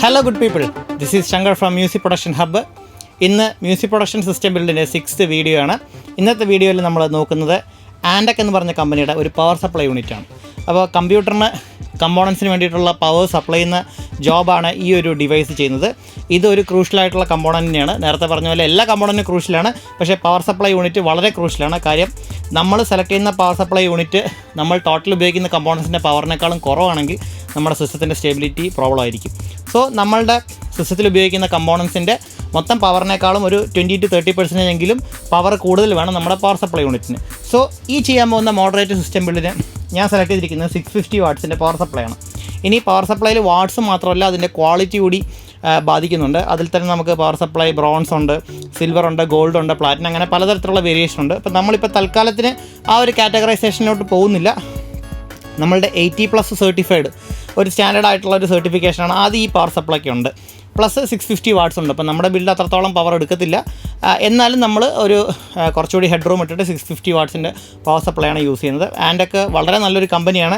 Hello good people, this is Shankar from Music Production Hub. ഇന്ന് music production system ബിൽഡിൻ്റെ 6th video ആണ്. ഇന്നത്തെ വീഡിയോയിൽ നമ്മൾ നോക്കുന്നത് Antec എന്ന് പറഞ്ഞ കമ്പനിയുടെ ഒരു പവർ സപ്ലൈ യൂണിറ്റാണ്. അപ്പോൾ കമ്പ്യൂട്ടറിന് കമ്പോണൻസിന് വേണ്ടിയിട്ടുള്ള പവർ സപ്ലൈ ചെയ്യുന്ന ജോബാണ് ഈ ഒരു ഡിവൈസ് ചെയ്യുന്നത്. ഇതൊരു ക്രൂഷ്യലായിട്ടുള്ള കമ്പോണൻ്റ് തന്നെയാണ്. നേരത്തെ പറഞ്ഞ പോലെ എല്ലാ കമ്പോണൻറ്റും ക്രൂഷ്യലാണ്, പക്ഷേ പവർ സപ്ലൈ യൂണിറ്റ് വളരെ ക്രൂഷ്യലാണ്. കാര്യം നമ്മൾ സെലക്ട് ചെയ്യുന്ന പവർ സപ്ലൈ യൂണിറ്റ് നമ്മൾ ടോട്ടൽ ഉപയോഗിക്കുന്ന കമ്പോണൻസിൻ്റെ പവറിനേക്കാളും കുറവാണെങ്കിൽ നമ്മുടെ സിസ്റ്റത്തിൻ്റെ സ്റ്റെബിലിറ്റി പ്രോബ്ലം ആയിരിക്കും. സോ നമ്മളുടെ സിസ്റ്റത്തിൽ ഉപയോഗിക്കുന്ന കമ്പോണൻസിൻ്റെ മൊത്തം പവറിനേക്കാളും ഒരു 20-30% എങ്കിലും പവർ കൂടുതൽ വേണം നമ്മുടെ പവർ സപ്ലൈ യൂണിറ്റിന്. സോ ഈ ചെയ്യാൻ പോകുന്ന മോഡറേറ്റ് സിസ്റ്റം ബിൽഡിന് ഞാൻ സെലക്ട് ചെയ്തിരിക്കുന്നത് 650 വാട്ട്സിൻ്റെ പവർ സപ്ലൈ ആണ്. ഇനി പവർ സപ്ലൈയിൽ വാട്ട്സ് മാത്രമല്ല അതിൻ്റെ ക്വാളിറ്റി കൂടി ബാധിക്കുന്നുണ്ട്. അതിൽ തന്നെ നമുക്ക് പവർ സപ്ലൈ ബ്രോൺസ് ഉണ്ട്, സിൽവർ ഉണ്ട്, ഗോൾഡ് ഉണ്ട്, പ്ലാറ്റിനം, അങ്ങനെ പലതരത്തിലുള്ള വേരിയേഷൻ ഉണ്ട്. അപ്പോൾ നമ്മളിപ്പോൾ തൽക്കാലത്തിന് ആ ഒരു കാറ്റഗറൈസേഷനിലോട്ട് പോകുന്നില്ല. നമ്മളുടെ 80+ സർട്ടിഫൈഡ് ഒരു സ്റ്റാൻഡേർഡ് ആയിട്ടുള്ള ഒരു സർട്ടിഫിക്കേഷനാണ് അത് ഈ പവർ സപ്ലൈക്ക് ഉണ്ട്. പ്ലസ് 650 വാട്ട്സ് ഉണ്ട്. അപ്പോൾ നമ്മുടെ ബിൽഡ് അത്രത്തോളം പവർ എടുക്കത്തില്ല, എന്നാലും നമ്മൾ ഒരു കുറച്ചുകൂടി ഹെഡ് റൂം ഇട്ടിട്ട് 650 വാട്ട്സിൻ്റെ പവർ സപ്ലൈ ആണ് യൂസ് ചെയ്യുന്നത്. Antec വളരെ നല്ലൊരു കമ്പനിയാണ്.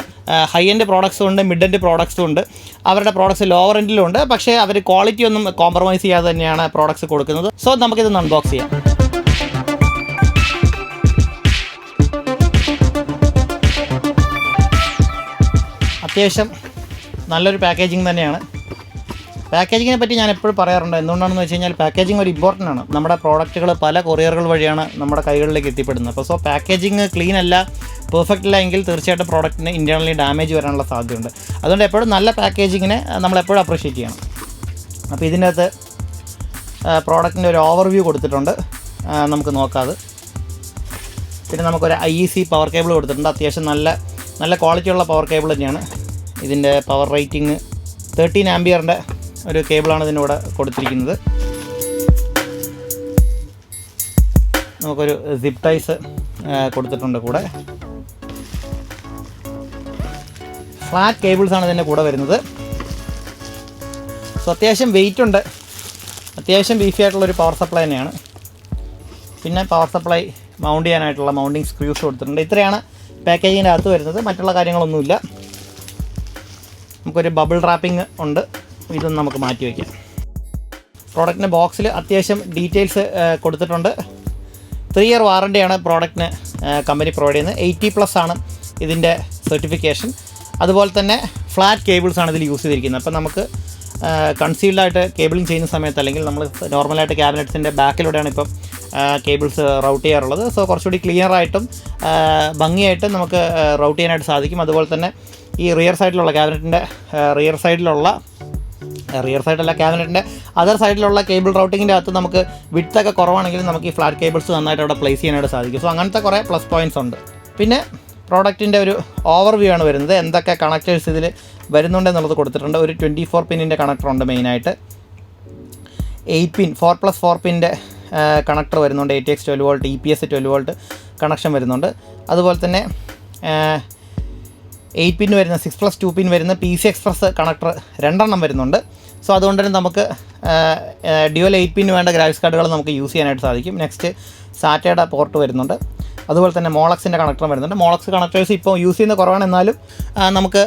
ഹൈ എൻഡ് പ്രോഡക്ട്സും ഉണ്ട്, മിഡ് എൻഡ് പ്രോഡക്ട്സും ഉണ്ട്. അവരുടെ പ്രോഡക്ട്സ് ലോവർ എൻഡിലും ഉണ്ട്, പക്ഷേ അവർ ക്വാളിറ്റി ഒന്നും കോംപ്രമൈസ് ചെയ്യാതെ തന്നെയാണ് പ്രോഡക്ട്സ് കൊടുക്കുന്നത്. സോ നമുക്കിതൊന്ന് അൺബോക്സ് ചെയ്യാം. അത്യാവശ്യം നല്ലൊരു പാക്കേജിങ് തന്നെയാണ്. പാക്കേജിങ്ങിനെ പറ്റി ഞാൻ എപ്പോഴും പറയാറുണ്ട്. എന്തുകൊണ്ടാണെന്ന് വെച്ച് കഴിഞ്ഞാൽ പാക്കേജിങ് ഒരു ഇമ്പോർട്ടൻ്റ് ആണ്. നമ്മുടെ പ്രോഡക്റ്റുകൾ പല കൊറിയറുകൾ വഴിയാണ് നമ്മുടെ കൈകളിലേക്ക് എത്തിപ്പെടുന്നത്. അപ്പോൾ സോ പാക്കേജിങ് ക്ലീൻ അല്ല, പെർഫെക്റ്റ് അല്ല എങ്കിൽ തീർച്ചയായിട്ടും പ്രോഡക്റ്റിന് ഇൻറ്റേർണലി ഡാമേജ് വരാനുള്ള സാധ്യതയുണ്ട്. അതുകൊണ്ട് എപ്പോഴും നല്ല പാക്കേജിങ്ങിനെ നമ്മളെപ്പോഴും അപ്രീഷിയേറ്റ് ചെയ്യണം. അപ്പോൾ ഇതിൻ്റെ അകത്ത് പ്രോഡക്റ്റിൻ്റെ ഒരു ഓവർവ്യൂ കൊടുത്തിട്ടുണ്ട്, നമുക്ക് നോക്കാതെ. പിന്നെ നമുക്കൊരു IEC പവർ കേബിൾ കൊടുത്തിട്ടുണ്ട്. അത്യാവശ്യം നല്ല ക്വാളിറ്റിയുള്ള പവർ കേബിൾ തന്നെയാണ്. ഇതിൻ്റെ പവർ റേറ്റിംഗ് 13 ആംപിയറിൻ്റെ ഒരു കേബിളാണ് ഇതിനൂടെ കൊടുത്തിരിക്കുന്നത്. നമുക്കൊരു സിപ്പ് ടൈസ് കൊടുത്തിട്ടുണ്ട് കൂടെ. ഫ്ലാറ്റ് കേബിൾസാണ് ഇതിൻ്റെ കൂടെ വരുന്നത്. സോ അത്യാവശ്യം വെയിറ്റ് ഉണ്ട്, അത്യാവശ്യം ബീഫി ആയിട്ടുള്ളൊരു പവർ സപ്ലൈ തന്നെയാണ്. പിന്നെ പവർ സപ്ലൈ മൗണ്ട് ചെയ്യാനായിട്ടുള്ള മൗണ്ടിങ് സ്ക്രൂസ് കൊടുത്തിട്ടുണ്ട്. ഇത്രയാണ് പാക്കേജിൻ്റെ അകത്ത് വരുന്നത്, മറ്റുള്ള കാര്യങ്ങളൊന്നുമില്ല. നമുക്കൊരു ബബിൾ റാപ്പിംഗ് ഉണ്ട്, ഇതൊന്നും നമുക്ക് മാറ്റി വയ്ക്കാം. പ്രോഡക്റ്റിൻ്റെ ബോക്സിൽ അത്യാവശ്യം ഡീറ്റെയിൽസ് കൊടുത്തിട്ടുണ്ട്. 3 ഇയർ വാറണ്ടിയാണ് പ്രോഡക്റ്റിന് കമ്പനി പ്രൊവൈഡ് ചെയ്യുന്നത്. 80+ ആണ് ഇതിൻ്റെ സർട്ടിഫിക്കേഷൻ. അതുപോലെ തന്നെ ഫ്ലാറ്റ് കേബിൾസാണ് ഇതിൽ യൂസ് ചെയ്തിരിക്കുന്നത്. അപ്പോൾ നമുക്ക് കൺസീൽഡായിട്ട് കേബിളിങ് ചെയ്യുന്ന സമയത്ത്, അല്ലെങ്കിൽ നമ്മൾ നോർമലായിട്ട് ക്യാബിനറ്റ്സിൻ്റെ ബാക്കിലൂടെയാണ് ഇപ്പം കേബിൾസ് റൗട്ട് ചെയ്യാറുള്ളത്. സോ കുറച്ചുകൂടി ക്ലിയറായിട്ടും ഭംഗിയായിട്ടും നമുക്ക് റൗട്ട് ചെയ്യാനായിട്ട് സാധിക്കും. അതുപോലെ തന്നെ ഈ റിയർ സൈഡിലുള്ള ക്യാബിനറ്റിൻ്റെ ക്യാബിനറ്റിൻ്റെ അതർ സൈഡിലുള്ള കേബിൾ റൗട്ടിങ്ങിൻ്റെ അകത്ത് നമുക്ക് വിഡ്ത്തൊക്കെ കുറവാണെങ്കിലും നമുക്ക് ഈ ഫ്ലാറ്റ് കേബിൾസ് നന്നായിട്ട് അവിടെ പ്ലേസ് ചെയ്യാനായിട്ട് സാധിക്കും. സോ അങ്ങനത്തെ കുറേ പ്ലസ് പോയിൻറ്റ്സ് ഉണ്ട്. പിന്നെ പ്രോഡക്റ്റിൻ്റെ ഒരു ഓവർവ്യൂ ആണ് വരുന്നത്. എന്തൊക്കെ കണക്റ്റേഴ്സ് ഇതിൽ വരുന്നുണ്ടെന്നുള്ളത് കൊടുത്തിട്ടുണ്ട്. ഒരു 24 പിന്നിൻ്റെ കണക്ടറുണ്ട് മെയിനായിട്ട്. 8 പിൻ 4+4 പിൻ്റെ കണക്ടർ വരുന്നുണ്ട്. ATX 12 volt, EPS 12 volt connection വരുന്നുണ്ട്. അതുപോലെ തന്നെ 8 പിൻ വരുന്ന 6+2 പിൻ വരുന്ന PC എക്സ്പ്രസ് കണക്ടർ 2 വരുന്നുണ്ട്. സോ അതുകൊണ്ട് തന്നെ നമുക്ക് ഡ്യുവൽ 8 പിൻ വേണ്ട ഗ്രാഫിക്സ് കാർഡുകൾ നമുക്ക് യൂസ് ചെയ്യാനായിട്ട് സാധിക്കും. നെക്സ്റ്റ് സാറ്റയുടെ പോർട്ട് വരുന്നുണ്ട്. അതുപോലെ തന്നെ മോളക്സിൻ്റെ കണക്ടർ വരുന്നുണ്ട്. മോളക്സ് കണക്ടേഴ്സ് ഇപ്പോൾ യൂസ് ചെയ്യുന്ന കുറവാണ്, എന്നാലും നമുക്ക്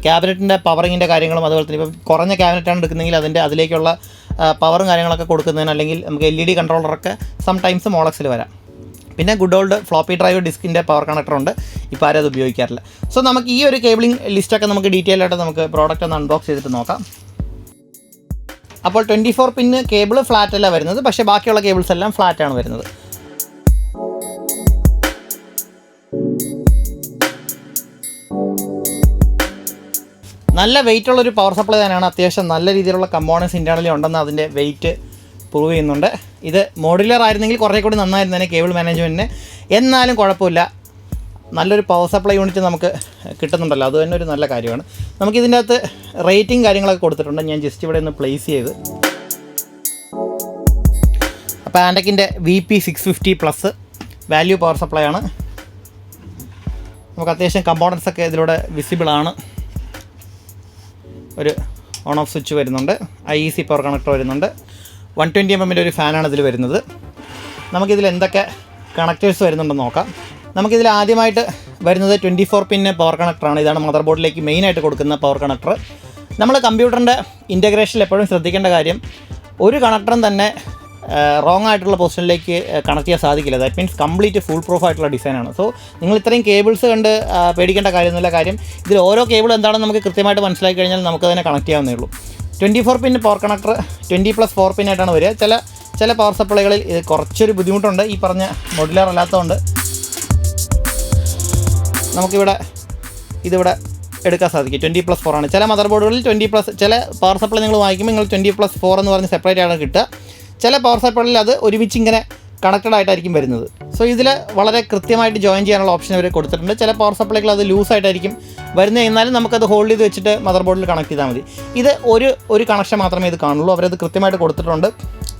ക്യാബിനറ്റിൻ്റെ പവറിങ്ങിൻ്റെ കാര്യങ്ങളും, അതുപോലെ തന്നെ ഇപ്പോൾ കുറഞ്ഞ ക്യാബിനറ്റാണ് എടുക്കുന്നതെങ്കിൽ അതിലേക്കുള്ള പവറും കാര്യങ്ങളൊക്കെ കൊടുക്കുന്നതിന്, അല്ലെങ്കിൽ നമുക്ക് LED കൺട്രോളറൊക്കെ സംടൈംസ് മോളക്സിൽ വരാം. പിന്നെ ഗുഡ് ഓൾഡ് ഫ്ലോപ്പി ഡ്രൈവ് ഡിസ്കിൻ്റെ പവർ കണക്ടറുണ്ട്. ഇപ്പോൾ ആരും അത് ഉപയോഗിക്കാറില്ല. സോ നമുക്ക് ഈ ഒരു കേബിളിംഗ് ലിസ്റ്റൊക്കെ നമുക്ക് ഡീറ്റെയിൽ ആയിട്ട് നമുക്ക് പ്രോഡക്റ്റ് ഒന്ന് അൺബോക്സ് ചെയ്തിട്ട് നോക്കാം. അപ്പോൾ 24 പിന്ന് കേബിൾ ഫ്ലാറ്റ് അല്ല വരുന്നത്, പക്ഷേ ബാക്കിയുള്ള കേബിൾസ് എല്ലാം ഫ്ലാറ്റാണ് വരുന്നത്. നല്ല വെയിറ്റ് ഉള്ളൊരു പവർ സപ്ലൈ തന്നെയാണ്. അത്യാവശ്യം നല്ല രീതിയിലുള്ള കമ്പോണൻസ് ഇൻറ്റേർണലി ഉണ്ടെന്ന് അതിൻ്റെ വെയിറ്റ് പ്രൂവ് ചെയ്യുന്നുണ്ട്. ഇത് മോഡുലർ ആയിരുന്നെങ്കിൽ കുറേ കൂടി നന്നായിരുന്നേനെ കേബിൾ മാനേജ്മെൻറ്റിന്. എന്നാലും കുഴപ്പമില്ല, നല്ലൊരു പവർ സപ്ലൈ യൂണിറ്റ് നമുക്ക് കിട്ടുന്നുണ്ടല്ലോ, അത് തന്നെ ഒരു നല്ല കാര്യമാണ്. നമുക്കിതിൻ്റെ അകത്ത് റേറ്റിംഗ് കാര്യങ്ങളൊക്കെ കൊടുത്തിട്ടുണ്ട്. ഞാൻ ജസ്റ്റ് ഇവിടെ ഒന്ന് പ്ലേസ് ചെയ്ത്. അപ്പോൾ Antecൻ്റെ VP650+ വാല്യൂ പവർ സപ്ലൈ ആണ്. നമുക്ക് അത്യാവശ്യം കമ്പോണൻസ് ഒക്കെ ഇതിലൂടെ വിസിബിളാണ്. ഒരു ഓൺ ഓഫ് സ്വിച്ച് വരുന്നുണ്ട്. IEC പവർ കണക്ടർ വരുന്നുണ്ട്. 120 mm ഒരു ഫാനാണ് ഇതിൽ വരുന്നത്. നമുക്കിതിൽ എന്തൊക്കെ കണക്റ്റേഴ്സ് വരുന്നുണ്ടെന്ന് നോക്കാം. നമുക്കിതിൽ ആദ്യമായിട്ട് വരുന്നത് 24 പിൻ പവർ കണക്ടറാണ്. ഇതാണ് മദർ ബോർഡിലേക്ക് മെയിനായിട്ട് കൊടുക്കുന്ന പവർ കണക്ടർ. നമ്മൾ കമ്പ്യൂട്ടറിൻ്റെ ഇൻ്റഗ്രേഷനിൽ എപ്പോഴും ശ്രദ്ധിക്കേണ്ട കാര്യം ഒരു കണക്ടറും തന്നെ റോങ് ആയിട്ടുള്ള പൊസിഷനിലേക്ക് കണക്ട് ചെയ്യാൻ സാധിക്കില്ല. That means complete full proof ആയിട്ടുള്ള ഡിസൈനാണ്. സോ നിങ്ങൾ ഇത്രയും കേബിൾസ് കണ്ട് പേടിക്കേണ്ട കാര്യമൊന്നുമില്ല. കാര്യം ഇതിൽ ഓരോ കേബിൾ എന്താണെന്ന് നമുക്ക് കൃത്യമായിട്ട് മനസ്സിലാക്കി കഴിഞ്ഞാൽ നമുക്ക് തന്നെ കണക്ട് ചെയ്യാവുന്നേ ഉള്ളൂ. 24 പിൻ പവർ കണക്ടർ 20+4 പിന്നായിട്ടാണ് വരിക. ചില പവർ സപ്ലൈകളിൽ ഇത് കുറച്ചൊരു ബുദ്ധിമുട്ടുണ്ട്. ഈ പറഞ്ഞ മോഡുലാർ അല്ലാത്തതുകൊണ്ട് നമുക്കിവിടെ ഇതിവിടെ എടുക്കാൻ സാധിക്കും. 20+4 ആണ്. ചില മദർ ബോർഡുകളിൽ 20+, ചില പവർ സപ്ലൈ നിങ്ങൾ വാങ്ങിക്കുമ്പോൾ നിങ്ങൾ 20+4 എന്ന് പറഞ്ഞ് സെപ്പറേറ്റ് ആണ് കിട്ടുക. ചില പവർ സപ്ലൈകളിൽ അത് ഒരുമിച്ച് ഇങ്ങനെ കണക്റ്റഡ് ആയിട്ടായിരിക്കും വരുന്നത്. സോ ഇതിൽ വളരെ കൃത്യമായിട്ട് ജോയിൻ ചെയ്യാനുള്ള ഓപ്ഷൻ അവർ കൊടുത്തിട്ടുണ്ട്. ചില പവർ സപ്ലൈകൾ അത് ലൂസായിട്ടായിരിക്കും വരുന്നത്. എന്നാലും നമുക്കത് ഹോൾഡ് ചെയ്ത് വെച്ചിട്ട് മദർ ബോർഡിൽ കണക്ട് ചെയ്താൽ മതി. ഇത് ഒരു കണക്ഷൻ മാത്രമേ ഇത് കാണുള്ളൂ. അവരത് കൃത്യമായിട്ട് കൊടുത്തിട്ടുണ്ട്.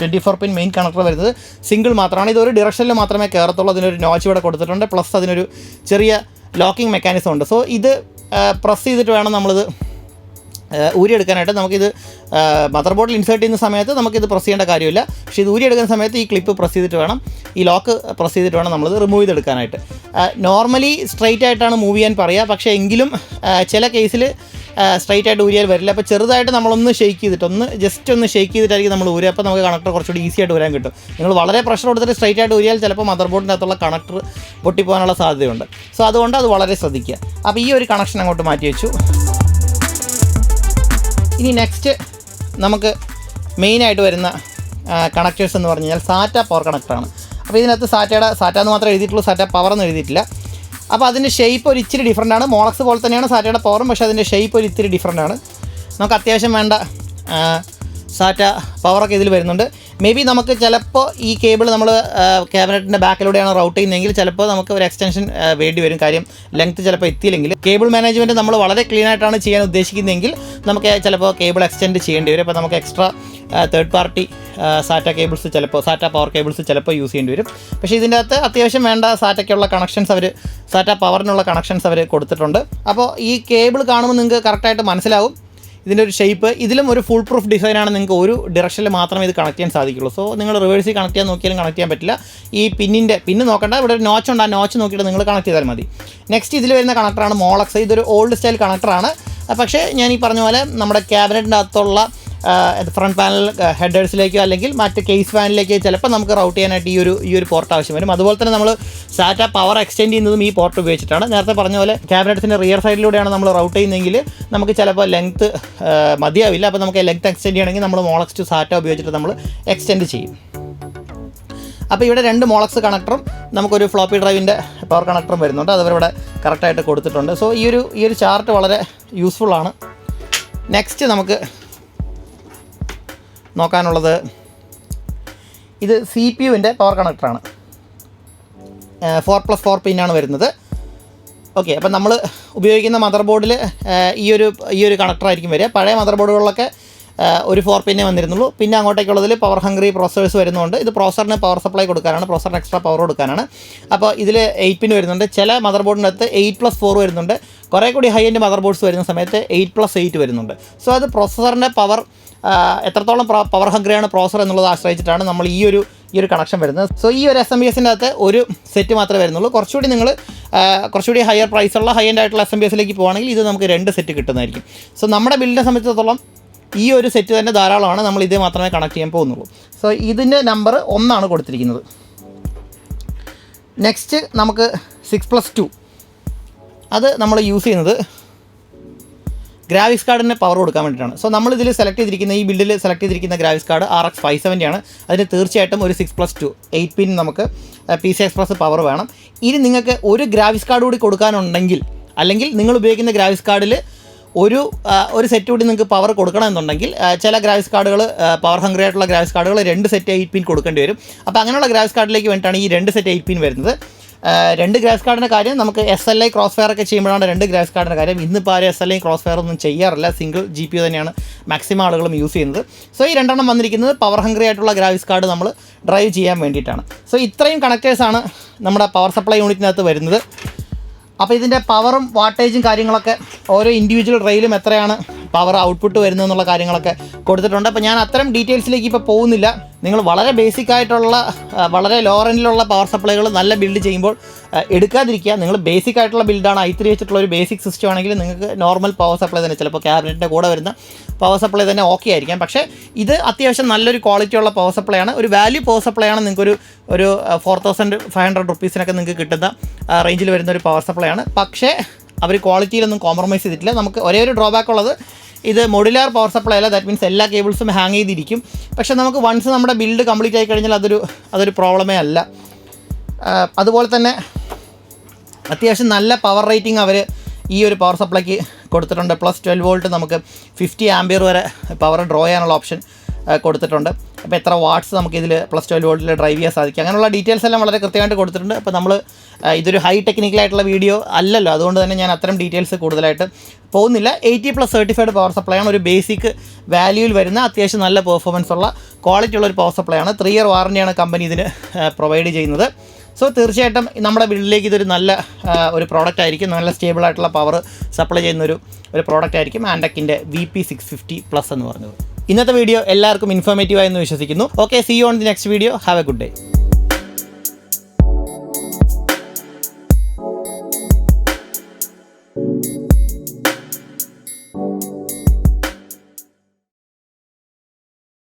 24 പിൻ മെയിൻ കണക്ടർ വരുന്നത് സിംഗിൾ മാത്രമാണ്. ഇതൊരു ഡയറക്ഷനിൽ മാത്രമേ കയറത്തുള്ളൂ. അതിനൊരു നോച്ച് ഇവിടെ കൊടുത്തിട്ടുണ്ട്. പ്ലസ് അതിനൊരു ചെറിയ ലോക്കിംഗ് മെക്കാനിസം ഉണ്ട്. സോ ഇത് പ്രസ് ചെയ്തിട്ട് വേണം നമ്മളിത് ഊരിയെടുക്കാനായിട്ട്. നമുക്കിത് മദർ ബോർഡിൽ ഇൻസേർട്ട് ചെയ്യുന്ന സമയത്ത് നമുക്കിത് പ്രസ് ചെയ്യേണ്ട കാര്യമില്ല. പക്ഷേ ഇത് ഊരിയെടുക്കുന്ന സമയത്ത് ഈ ക്ലിപ്പ് പ്രസ് ചെയ്തിട്ട് വേണം, ഈ ലോക്ക് പ്രസ് ചെയ്തിട്ട് വേണം നമ്മളിത് റിമൂവ് ചെയ്തെടുക്കാനായിട്ട്. നോർമലി സ്ട്രൈറ്റ് ആയിട്ടാണ് മൂവ് ചെയ്യാൻ പറയുക. പക്ഷേ എങ്കിലും ചില കേസിൽ സ്ട്രൈറ്റ് ആയിട്ട് ഊരിയാൽ വരില്ല. അപ്പോൾ ചെറുതായിട്ട് നമ്മളൊന്ന് ഷെയ്ക്ക് ചെയ്തിട്ട് ജസ്റ്റ് ഒന്ന് ഷെയ്ക്ക് ചെയ്തിട്ടായിരിക്കും നമ്മൾ ഊരുക. അപ്പോൾ നമുക്ക് കണക്ടർ കുറച്ചുകൂടി ഈസി ആയിട്ട് വരാൻ കിട്ടും. നിങ്ങൾ വളരെ പ്രഷർ കൊടുത്തിട്ട് സ്ട്രൈറ്റ് ആയിട്ട് ഊരിയാൽ ചിലപ്പോൾ മദർ ബോർഡിൻ്റെ അകത്തുള്ള കണക്ടർ പൊട്ടിപ്പോകാനുള്ള സാധ്യതയുണ്ട്. സോ അതുകൊണ്ട് അത് വളരെ ശ്രദ്ധിക്കുക. അപ്പോൾ ഈ ഒരു കണക്ഷൻ അങ്ങോട്ട് മാറ്റി വെച്ചു. ഇനി നെക്സ്റ്റ് നമുക്ക് മെയിനായിട്ട് വരുന്ന കണക്റ്റേഴ്സ് എന്ന് പറഞ്ഞു കഴിഞ്ഞാൽ സാറ്റ പവർ കണക്ടറാണ്. അപ്പോൾ ഇതിനകത്ത് സാറ്റ എന്ന് മാത്രമേ എഴുതിയിട്ടുള്ളൂ, സാറ്റ പവർ എന്ന് എഴുതിയിട്ടില്ല. അപ്പോൾ അതിൻ്റെ ഷേപ്പ് ഒരു ഇച്ചിരി ഡിഫറൻ്റ് ആണ്. മോളക്സ് പോലെ തന്നെയാണ് സാറ്റയുടെ പവറും, പക്ഷേ അതിൻ്റെ ഷേപ്പ് ഒരു ഇത്തിരി ഡിഫറൻ്റ് ആണ്. നമുക്ക് അത്യാവശ്യം വേണ്ട സാറ്റ പവറൊക്കെ ഇതിൽ വരുന്നുണ്ട്. മേ ബി നമുക്ക് ചിലപ്പോൾ ഈ കേബിൾ നമ്മൾ ക്യാബിനറ്റിൻ്റെ ബാക്കിലൂടെയാണ് റൗട്ട് ചെയ്യുന്നതെങ്കിൽ ചിലപ്പോൾ നമുക്ക് ഒരു എക്സ്റ്റൻഷൻ വേണ്ടി വരും. കാര്യം ലെങ്ത്ത് ചിലപ്പോൾ എത്തിയില്ലെങ്കിൽ കേബിൾ മാനേജ്മെൻറ്റ് നമ്മൾ വളരെ ക്ലീൻ ആയിട്ടാണ് ചെയ്യാൻ ഉദ്ദേശിക്കുന്നതെങ്കിൽ നമുക്ക് ചിലപ്പോൾ കേബിൾ എക്സ്റ്റെൻഡ് ചെയ്യേണ്ടി വരും. അപ്പോൾ നമുക്ക് എക്സ്ട്രാ തേർഡ് പാർട്ടി സാറ്റ കേബിൾസ് ചിലപ്പോൾ സാറ്റ പവർ കേബിൾസ് ചിലപ്പോൾ യൂസ് ചെയ്യേണ്ടി വരും. പക്ഷേ ഇതിൻ്റെ അകത്ത് അത്യാവശ്യം വേണ്ട സാറ്റയ്ക്കുള്ള കണക്ഷൻസ് സാറ്റ പവറിനുള്ള കണക്ഷൻസ് അവർ കൊടുത്തിട്ടുണ്ട്. അപ്പോൾ ഈ കേബിൾ കാണുമ്പോൾ നിങ്ങൾക്ക് കറക്റ്റായിട്ട് മനസ്സിലാവും ഇതിൻ്റെ ഒരു ഷേപ്പ്. ഇതിലും ഒരു ഫുൾ പ്രൂഫ് ഡിസൈനാണ്. നിങ്ങൾക്ക് ഒരു ഡയറക്ഷനിൽ മാത്രമേ ഇത് കണക്ട് ചെയ്യാൻ സാധിക്കുള്ളൂ. സോ നിങ്ങൾ റിവേഴ്സിൽ കണക്ട് ചെയ്യാൻ നോക്കിയാലും കണക്ട് ചെയ്യാൻ പറ്റില്ല. ഈ പിന്ന് നോക്കണ്ട, ഇവിടെ ഒരു നോച്ച് ഉണ്ട്. ആ നോച്ച് നോക്കിയിട്ട് നിങ്ങൾ കണക്ട് ചെയ്താൽ മതി. നെക്സ്റ്റ് ഇതിൽ വരുന്ന കണക്ടറാണ് മോളക്സ്. ഇതൊരു ഓൾഡ് സ്റ്റൈൽ കണക്ടറാണ്. പക്ഷേ ഞാൻ ഈ പറഞ്ഞ പോലെ നമ്മുടെ ക്യാബിനറ്റിൻ്റെ അകത്തുള്ള ഫ്രണ്ട് പാനൽ ഹെഡേഴ്സിലേക്കോ അല്ലെങ്കിൽ മറ്റ് കേസ് ഫാനിലേക്കോ ചിലപ്പോൾ നമുക്ക് റൗട്ട് ചെയ്യാനായിട്ട് ഈ ഒരു പോർട്ട് ആവശ്യം വരും. അതുപോലെ തന്നെ നമ്മൾ സാറ്റ പവർ എക്സ്റ്റെൻഡ് ചെയ്യുന്നതും ഈ പോർട്ട് ഉപയോഗിച്ചിട്ടാണ്. നേരത്തെ പറഞ്ഞ പോലെ ക്യാബിനറ്റിൻ്റെ റിയർ സൈഡിലൂടെയാണ് നമ്മൾ റൗട്ട് ചെയ്യുന്നതെങ്കിൽ നമുക്ക് ചിലപ്പോൾ ലെങ്ത്ത് മതിയാവില്ല. അപ്പോൾ നമുക്ക് ലെങ്ത്ത് എക്സ്റ്റെൻഡ് ചെയ്യണമെങ്കിൽ നമ്മൾ മോളക്സ് ടു സാറ്റ ഉപയോഗിച്ചിട്ട് നമ്മൾ എക്സ്റ്റെൻഡ് ചെയ്യും. അപ്പോൾ ഇവിടെ 2 മോളക്സ് കണക്ടറും നമുക്കൊരു ഫ്ലോപ്പി ഡ്രൈവിൻ്റെ പവർ കണക്ടറും വരുന്നുണ്ട്. അതവരിവിടെ കറക്റ്റായിട്ട് കൊടുത്തിട്ടുണ്ട്. സോ ഈ ഒരു ചാർട്ട് വളരെ യൂസ്ഫുള്ളാണ്. നെക്സ്റ്റ് നമുക്ക് നോക്കാനുള്ളത് ഇത് CPU-ൻ്റെ പവർ കണക്ടറാണ്. 4+4 പിന്നാണ് വരുന്നത്. ഓക്കെ, അപ്പോൾ നമ്മൾ ഉപയോഗിക്കുന്ന മദർ ബോർഡിൽ ഈ ഒരു കണക്ടറായിരിക്കും വരിക. പഴയ മദർ ബോർഡുകളിലൊക്കെ ഒരു 4 പിന്നേ വന്നിരുന്നുള്ളൂ. പിന്നെ അങ്ങോട്ടേക്കുള്ളതിൽ പവർ ഹംഗ്രി പ്രോസസ്സേഴ്സ് വരുന്നുണ്ട്. ഇത് പ്രോസറിന് പവർ സപ്ലൈ കൊടുക്കാനാണ്, പ്രോസറിന് എക്സ്ട്രാ പവർ കൊടുക്കാനാണ്. അപ്പോൾ ഇതിൽ 8 പിൻ വരുന്നുണ്ട്. ചില മദർ ബോർഡിൻ്റെ അകത്ത് 8+4 വരുന്നുണ്ട്. കുറേ കൂടി ഹൈ എൻഡ് മദർ ബോർഡ്സ് വരുന്ന സമയത്ത് 8+8 വരുന്നുണ്ട്. സോ അത് പ്രോസസറിൻ്റെ പവർ എത്രത്തോളം പവർ ഹംഗ്രിയാണ് പ്രോസർ എന്നുള്ളത് ആശ്രയിച്ചിട്ടാണ് നമ്മൾ ഈ ഒരു കണക്ഷൻ വരുന്നത്. സോ ഈ ഒരു SMPS-ൻ്റെ അകത്ത് ഒരു സെറ്റ് മാത്രമേ വരുന്നുള്ളൂ. കുറച്ചുകൂടി ഹയർ പ്രൈസുള്ള ഹൈ എൻഡ് ആയിട്ടുള്ള SMPS-ലേക്ക് പോകുകയാണെങ്കിൽ ഇത് നമുക്ക് 2 സെറ്റ് കിട്ടുന്നതായിരിക്കും. സോ നമ്മുടെ ബില്ലിനെ സംബന്ധിച്ചിടത്തോളം ഈ ഒരു സെറ്റ് തന്നെ ധാരാളമാണ്. നമ്മൾ ഇത് മാത്രമേ കണക്ട് ചെയ്യാൻ പോകുന്നുള്ളൂ. സോ ഇതിൻ്റെ നമ്പർ 1 കൊടുത്തിരിക്കുന്നത്. നെക്സ്റ്റ് നമുക്ക് 6+2 അത് നമ്മൾ യൂസ് ചെയ്യുന്നത് ഗ്രാഫിക്സ് കാർഡിന് പവർ കൊടുക്കാൻ വേണ്ടിയിട്ടാണ്. സോ നമ്മളിതിൽ ഈ ബിൽഡിൽ സെലക്ട് ചെയ്തിരിക്കുന്ന ഗ്രാഫിക്സ് കാർഡ് RX 570 ആണ്. അതിന് തീർച്ചയായിട്ടും ഒരു 6+2 8 പിൻ നമുക്ക് PC Express പവർ വേണം. ഇനി നിങ്ങൾക്ക് ഒരു ഗ്രാഫിക്സ് കാർഡ് കൂടി കൊടുക്കാനുണ്ടെങ്കിൽ, അല്ലെങ്കിൽ നിങ്ങൾ ഉപയോഗിക്കുന്ന ഗ്രാഫിക്സ് കാർഡിൽ ഒരു സെറ്റ് കൂടി നിങ്ങൾക്ക് പവർ കൊടുക്കണമെന്നുണ്ടെങ്കിൽ ചില ഗ്രാഫിക്സ് കാർഡുകൾ പവർ ഹംഗ്രി ആയിട്ടുള്ള ഗ്രാഫിക്സ് കാർഡുകൾ 2 സെറ്റ് 8 പിൻ കൊടുക്കേണ്ടി വരും. അപ്പോൾ അങ്ങനെയുള്ള ഗ്രാഫിക്സ് കാർഡിലേക്ക് വേണ്ടിയിട്ടാണ് ഈ 2 സെറ്റ് 8 പിൻ വരുന്നത്. 2 ഗ്രാഫിക്സ് കാർഡിൻ്റെ കാര്യം നമുക്ക് SLI ക്രോസ് ഫയർ ഒക്കെ ചെയ്യുമ്പോഴാണ് 2 ഗ്രാഫിക്സ് കാർഡിൻ്റെ കാര്യം. ഇന്നിപ്പോൾ ആരും SLI ക്രോസ് ഫയർ ഒന്നും ചെയ്യാറില്ല. സിംഗിൾ GPU തന്നെയാണ് മാക്സിമം ആളുകളും യൂസ് ചെയ്യുന്നത്. സോ ഈ 2 വന്നിരിക്കുന്നത് പവർ ഹംഗ്രി ആയിട്ടുള്ള ഗ്രാഫിക്സ് കാർഡ് നമ്മൾ ഡ്രൈവ് ചെയ്യാൻ വേണ്ടിയിട്ടാണ്. സോ ഇത്രയും കണക്റ്റേഴ്സാണ് നമ്മുടെ പവർ സപ്ലൈ യൂണിറ്റിനകത്ത് വരുന്നത്. അപ്പോൾ ഇതിൻ്റെ പവറും വാട്ടേജും കാര്യങ്ങളൊക്കെ ഓരോ ഇൻഡിവിജ്വൽ റെയിലും എത്രയാണ് പവർ ഔട്ട്പുട്ട് വരുന്നതെന്നുള്ള കാര്യങ്ങളൊക്കെ കൊടുത്തിട്ടുണ്ട്. അപ്പോൾ ഞാൻ അത്തരം ഡീറ്റെയിൽസിലേക്ക് ഇപ്പോൾ പോകുന്നില്ല. നിങ്ങൾ വളരെ ബേസിക് ആയിട്ടുള്ള വളരെ ലോ റെൻഡിലുള്ള പവർ സപ്ലൈകൾ നല്ല ബിൽഡ് ചെയ്യുമ്പോൾ എടുക്കാതിരിക്കുക. നിങ്ങൾ ബേസിക് ആയിട്ടുള്ള ബിൽഡാണ് i3 വെച്ചിട്ടുള്ള ഒരു ബേസിക് സിസ്റ്റം ആണെങ്കിൽ നിങ്ങൾക്ക് നോർമൽ പവർ സപ്ലൈ തന്നെ, ചിലപ്പോൾ ക്യാബിനറ്റിൻ്റെ കൂടെ വരുന്ന പവർ സപ്ലൈ തന്നെ ഓക്കെ ആയിരിക്കാം. പക്ഷേ ഇത് അത്യാവശ്യം നല്ലൊരു ക്വാളിറ്റിയുള്ള പവർ സപ്ലൈ ആണ്, ഒരു വാല്യൂ പവർ സപ്ലൈ ആണ്. നിങ്ങൾക്കൊരു 4500 റുപ്പീസിനൊക്കെ നിങ്ങൾക്ക് കിട്ടുന്ന റേഞ്ചിൽ വരുന്ന ഒരു പവർ സപ്ലൈ ആണ്. പക്ഷേ അവർ ക്വാളിറ്റിയിലൊന്നും കോംപ്രമൈസ് ചെയ്തിട്ടില്ല. നമുക്ക് ഒരേ ഒരു ഡ്രോബാക്ക് ഉള്ളത്, ഇത് മൊഡുലാർ പവർ സപ്ലൈ അല്ല. ദാറ്റ് മീൻസ് എല്ലാ കേബിൾസും ഹാങ് ചെയ്തിരിക്കും. പക്ഷേ നമുക്ക് വൺസ് നമ്മുടെ ബിൽഡ് കംപ്ലീറ്റ് ആയി കഴിഞ്ഞാൽ അതൊരു പ്രോബ്ലമേ അല്ല. അതുപോലെ തന്നെ അത്യാവശ്യം നല്ല പവർ റേറ്റിംഗ് അവർ ഈ ഒരു പവർ സപ്ലൈക്ക് കൊടുത്തിട്ടുണ്ട്. പ്ലസ് 12 വോൾട്ട് നമുക്ക് 50 ആംപിയർ വരെ പവർ ഡ്രോ ചെയ്യാനുള്ള ഓപ്ഷൻ കൊടുത്തിട്ടുണ്ട്. അപ്പോൾ എത്ര വാട്ട്സ് നമുക്കിതിൽ പ്ലസ് 12 വോൾട്ടിൽ ഡ്രൈവ് ചെയ്യാൻ സാധിക്കും, അങ്ങനെയുള്ള ഡീറ്റെയിൽസ് എല്ലാം വളരെ കൃത്യമായിട്ട് കൊടുത്തിട്ടുണ്ട്. അപ്പോൾ നമ്മൾ ഇതൊരു ഹൈ ടെക്നിക്കലായിട്ടുള്ള വീഡിയോ അല്ലല്ലോ, അതുകൊണ്ട് തന്നെ ഞാൻ അത്തരം ഡീറ്റെയിൽസ് കൂടുതലായിട്ട് പോകുന്നില്ല. 80+ സർട്ടിഫൈഡ് പവർ സപ്ലൈ ആണ്. ഒരു ബേസിക് വാല്യൂവിൽ വരുന്ന അത്യാവശ്യം നല്ല പെർഫോമൻസ് ഉള്ള ക്വാളിറ്റി ഉള്ള ഒരു പവർ സപ്ലൈ ആണ്. 3 ഇയർ വാറണ്ടിയാണ് കമ്പനി ഇതിന് പ്രൊവൈഡ് ചെയ്യുന്നത്. സോ തീർച്ചയായിട്ടും നമ്മുടെ ബിൽഡിലേക്ക് ഇതൊരു നല്ല ഒരു പ്രോഡക്റ്റ് ആയിരിക്കും. നല്ല സ്റ്റേബിൾ ആയിട്ടുള്ള പവർ സപ്ലൈ ചെയ്യുന്ന ഒരു പ്രോഡക്റ്റ് ആയിരിക്കും ആൻടെക്കിൻ്റെ VP650+ എന്ന് പറഞ്ഞത്. ഇന്നത്തെ വീഡിയോ എല്ലാവർക്കും ഇൻഫോർമേറ്റീവ് ആയെന്ന് വിശ്വസിക്കുന്നു. Okay, see you on the next video. Have a good day.